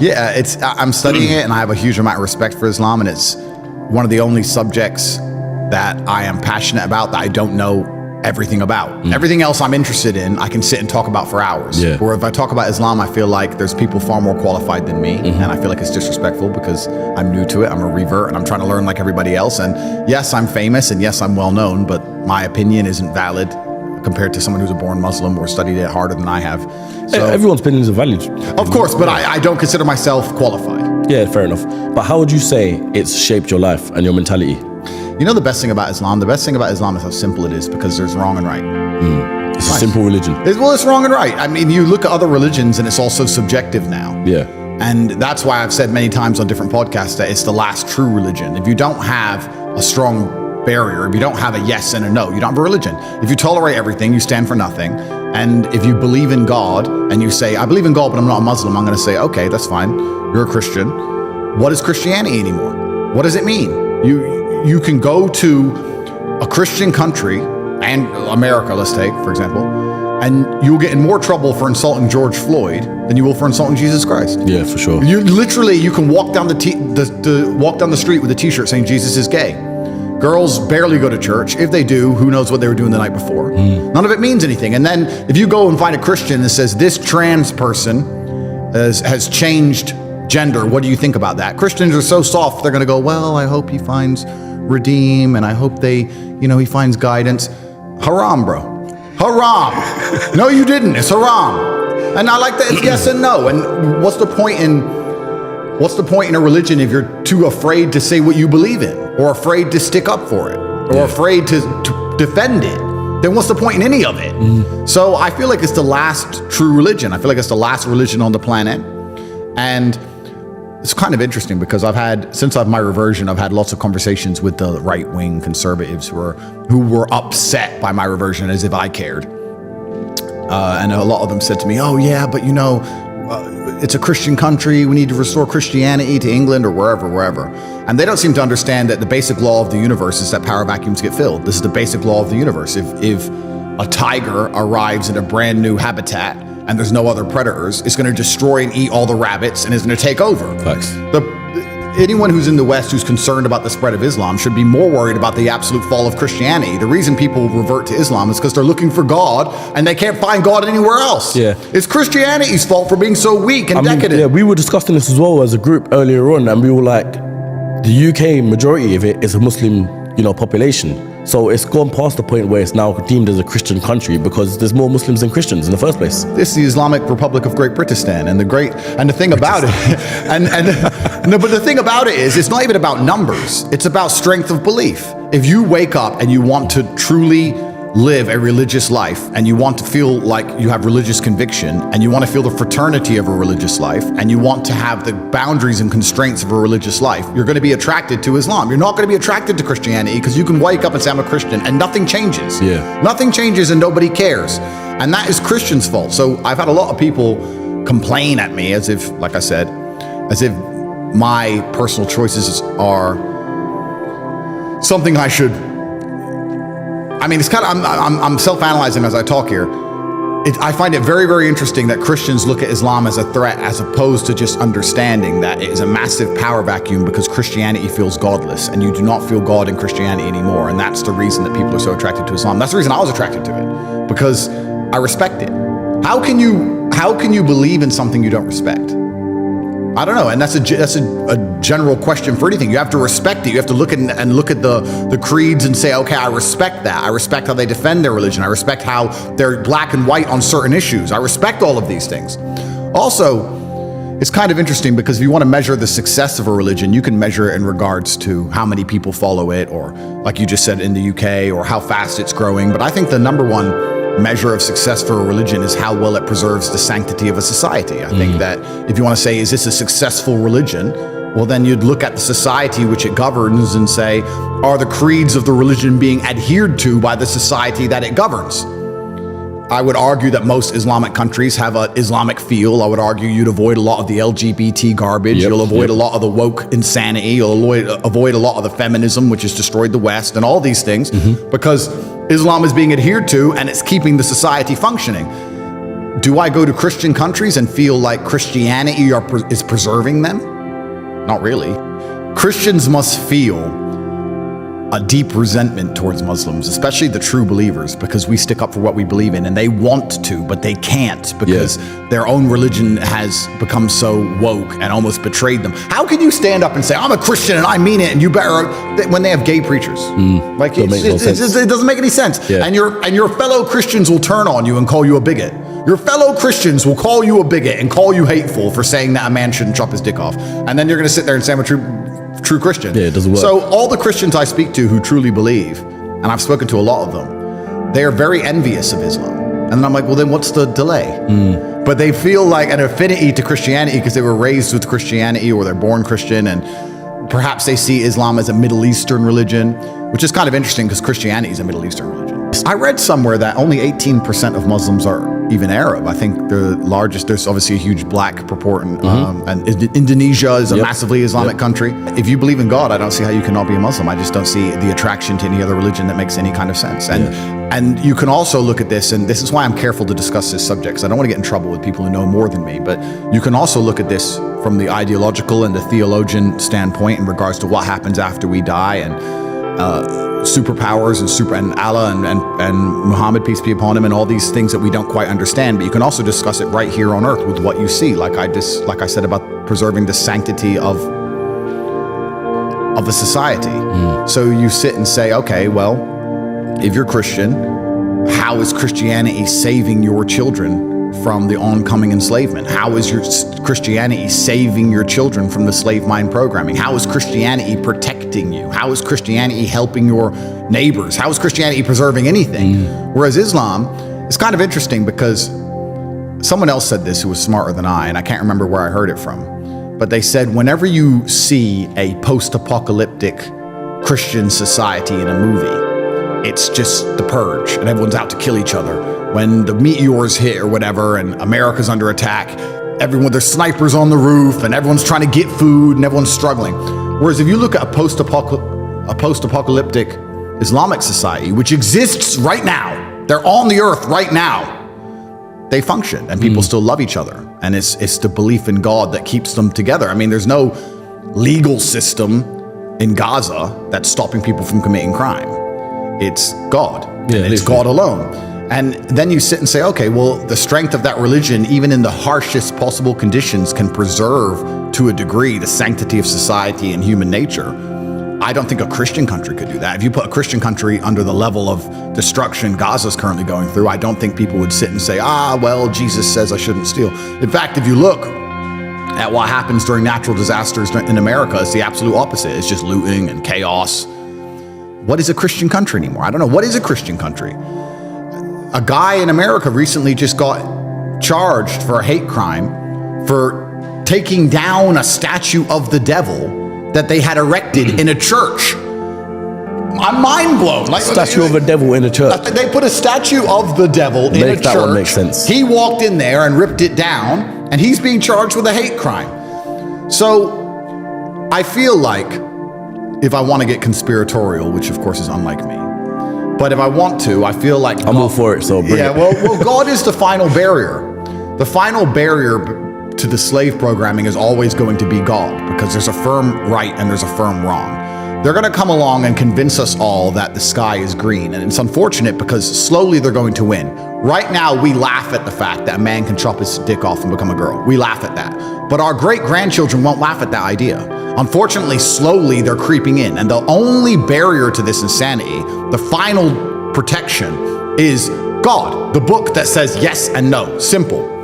Yeah, I'm studying it, and I have a huge amount of respect for Islam, and it's one of the only subjects that I am passionate about that I don't know everything about. Everything else I'm interested in, I can sit and talk about for hours. Yeah. Or if I talk about Islam, I feel like there's people far more qualified than me, and I feel like it's disrespectful because I'm new to it. I'm a revert, and I'm trying to learn like everybody else. And yes, I'm famous, and yes, I'm well known, but my opinion isn't valid compared to someone who's a born Muslim or studied it harder than I have. So Everyone's opinions are valid. of course, but I don't consider myself qualified. Yeah, fair enough. But how would you say it's shaped your life and your mentality? You know the best thing about Islam? The best thing about Islam is how simple it is, because there's wrong and right. It's a simple religion. It's wrong and right. I mean, you look at other religions and it's also subjective now. Yeah. And that's why I've said many times on different podcasts that it's the last true religion. If you don't have a strong barrier, if you don't have a yes and a no, you don't have a religion. If you tolerate everything, you stand for nothing. And if you believe in God and you say, I believe in God, but I'm not a Muslim, I'm going to say, okay, that's fine. You're a Christian. What is Christianity anymore? What does it mean? You can go to a Christian country, and America, let's take, for example, and you'll get in more trouble for insulting George Floyd than you will for insulting Jesus Christ. Yeah, for sure. You can walk down walk down the street with a t-shirt saying Jesus is gay. Girls barely go to church. If they do, who knows what they were doing the night before. None of it means anything. And then if you go and find a Christian that says this trans person has changed gender, what do you think about that? Christians are so soft, they're going to go, well, I hope he finds redeem, and I hope he finds guidance. Haram, bro. Haram. No, you didn't. It's haram. And I like that it's yes and no. And what's the point in a religion if you're too afraid to say what you believe in, or afraid to stick up for it, or afraid to defend it? Then what's the point in any of it? So I feel like it's the last true religion. I feel like it's the last religion on the planet. And it's kind of interesting because since my reversion, I've had lots of conversations with the right-wing conservatives who were upset by my reversion as if I cared. And a lot of them said to me, oh yeah, but it's a Christian country. We need to restore Christianity to England or wherever. And they don't seem to understand that the basic law of the universe is that power vacuums get filled. This is the basic law of the universe. If a tiger arrives in a brand new habitat and there's no other predators, it's going to destroy and eat all the rabbits and is going to take over. Facts. Anyone who's in the West who's concerned about the spread of Islam should be more worried about the absolute fall of Christianity. The reason people revert to Islam is because they're looking for God and they can't find God anywhere else. Yeah. It's Christianity's fault for being so weak and decadent. Yeah, we were discussing this as well as a group earlier on, and we were like, the UK majority of it is a Muslim, population. So it's gone past the point where it's now deemed as a Christian country because there's more Muslims than Christians in the first place. This is the Islamic Republic of Great Britistan, and the thing about it, but the thing about it is, it's not even about numbers. It's about strength of belief. If you wake up and you want to truly live a religious life, and you want to feel like you have religious conviction, and you want to feel the fraternity of a religious life, and you want to have the boundaries and constraints of a religious life, you're going to be attracted to Islam. You're not going to be attracted to Christianity because you can wake up and say, I'm a Christian, and nothing changes. Yeah. Nothing changes and nobody cares. And that is Christians' fault. So I've had a lot of people complain at me as if, like I said, as if my personal choices are something I should... I mean, it's kind of, I'm self-analyzing as I talk here. I find it very, very interesting that Christians look at Islam as a threat as opposed to just understanding that it is a massive power vacuum because Christianity feels godless and you do not feel God in Christianity anymore. And that's the reason that people are so attracted to Islam. That's the reason I was attracted to it, because I respect it. How can you believe in something you don't respect? I don't know, and that's a general question for anything. You have to respect it. You have to look at the creeds and say, okay, I respect that. I respect how they defend their religion. I respect how they're black and white on certain issues. I respect all of these things. Also, it's kind of interesting because if you want to measure the success of a religion, you can measure it in regards to how many people follow it, or like you just said in the UK, or how fast it's growing. But I think the number one measure of success for a religion is how well it preserves the sanctity of a society. I think that if you want to say, is this a successful religion? Well, then you'd look at the society which it governs and say, are the creeds of the religion being adhered to by the society that it governs? I would argue that most Islamic countries have an Islamic feel. I would argue you'd avoid a lot of the LGBT garbage. You'll avoid a lot of the woke insanity. You'll avoid a lot of the feminism, which has destroyed the West, and all these things, because Islam is being adhered to and it's keeping the society functioning. Do I go to Christian countries and feel like Christianity is preserving them? Not really. Christians must feel a deep resentment towards Muslims, especially the true believers, because we stick up for what we believe in, and they want to, but they can't because their own religion has become so woke and almost betrayed them. How can you stand up and say, I'm a Christian and I mean it, and you better, when they have gay preachers? Like, it doesn't make any sense. And your fellow Christians will turn on you and call you a bigot. Your fellow Christians will call you a bigot and call you hateful for saying that a man shouldn't chop his dick off. And then you're going to sit there and say I'm a true Christian. Yeah, it doesn't work. So all the Christians I speak to who truly believe, and I've spoken to a lot of them, they are very envious of Islam. And I'm like, well, then what's the delay? But they feel like an affinity to Christianity because they were raised with Christianity or they're born Christian, and perhaps they see Islam as a Middle Eastern religion, which is kind of interesting because Christianity is a Middle Eastern religion. I read somewhere that only 18% of Muslims are even Arab. I think the largest, there's obviously a huge black proportion, and Indonesia is a massively Islamic country. If you believe in God, I don't see how you cannot be a Muslim. I just don't see the attraction to any other religion that makes any kind of sense. And you can also look at this, and this is why I'm careful to discuss this subject, because I don't want to get in trouble with people who know more than me, but you can also look at this from the ideological and the theologian standpoint in regards to what happens after we die, and superpowers and Allah and Muhammad, peace be upon him, and all these things that we don't quite understand. But you can also discuss it right here on earth with what you see, like I said about preserving the sanctity of the society. So you sit and say, okay, well, if you're Christian, how is Christianity saving your children from the oncoming enslavement? How is your Christianity saving your children from the slave mine programming? How is Christianity protecting you? How is Christianity helping your neighbors? How is Christianity preserving anything? Whereas Islam is kind of interesting because someone else said this who was smarter than I, and I can't remember where I heard it from, but they said whenever you see a post-apocalyptic Christian society in a movie, it's just the purge and everyone's out to kill each other. When the meteors hit or whatever and America's under attack, there's snipers on the roof and everyone's trying to get food and everyone's struggling. Whereas if you look at a post-apocalyptic Islamic society, which exists right now, they're on the earth right now, they function and people still love each other. And it's the belief in God that keeps them together. I mean, there's no legal system in Gaza that's stopping people from committing crime. It's God, and it's God alone. And then you sit and say, okay, well, the strength of that religion, even in the harshest possible conditions, can preserve to a degree the sanctity of society and human nature. I don't think a Christian country could do that. If you put a Christian country under the level of destruction Gaza's currently going through, I don't think people would sit and say, well, Jesus says I shouldn't steal. In fact, if you look at what happens during natural disasters in America, it's the absolute opposite. It's just looting and chaos. What is a Christian country anymore? I don't know. What is a Christian country? A guy in America recently just got charged for a hate crime for taking down a statue of the devil that they had erected in a church. I'm mind blown. Like, statue of a devil in a church. They put a statue of the devil in a church. That one makes sense. He walked in there and ripped it down, and he's being charged with a hate crime. So I feel like if I want to get conspiratorial, which of course is unlike me, but if I want to, I feel like I'm all for it. So bring it. Well, God is the final barrier. The final barrier to the slave programming is always going to be God, because there's a firm right and there's a firm wrong. They're going to come along and convince us all that the sky is green, and it's unfortunate because slowly they're going to win. Right now, we laugh at the fact that a man can chop his dick off and become a girl. We laugh at that. But our great-grandchildren won't laugh at that idea. Unfortunately, slowly they're creeping in, and the only barrier to this insanity, the final protection, is God, the book that says yes and no. Simple.